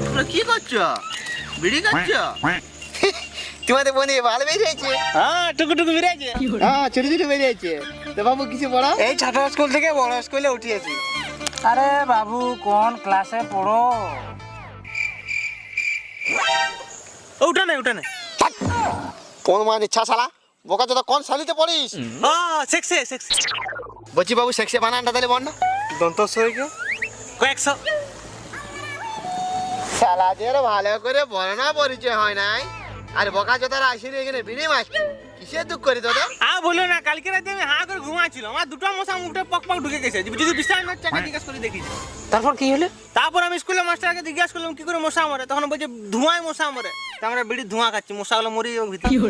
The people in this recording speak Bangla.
তোমরা কি করছো? বিড়ি খাচ্ছো? তোমাদের বন্ধু ভালো বেরিয়েছে। হ্যাঁ, টুকু বেরিয়েছে। হ্যাঁ, ছোট ছোট বেরিয়েছে। তো বাবু কিছু পড়া? এই ছোট স্কুল থেকে বড় স্কুলে উঠিয়েছি। আরে বাবু কোন ক্লাসে পড়ো? ওটা নাই। কোন মানে ইচ্ছা শালা বোকা চোদা কোন শালিতে পড়িস? সেক্সে বলছি বাবু সেক্সে বানানটা তাহলে বল না। দন্ত সইকে কয়েকশো। শালা যে ভালো করে বলে না পরিচয় হয় নাই, আর বোকা চোদারা আসিনি এখানে বিড়ি মারছে। কিসের দুঃখ করি তোদের? বলো না, কালকে রাতে আমি হা করে ঘুমাচ্ছিলাম, আমার দুটো মশা মুখটা পক ঢুকে গেছে। যদি বিশ্বাস না চাকা জিজ্ঞাসা করে দেখি। তারপর কি হলো? তারপর আমি স্কুলে মাস্টারকে জিজ্ঞাসা করলাম কি করে মশা মরে, তখন বলছে ধোঁয়ায় মশা মরে। তা আমরা বিড়ি ধোঁয়া খাচ্ছি, মশাগুলো মরে যাবে ভিতরে।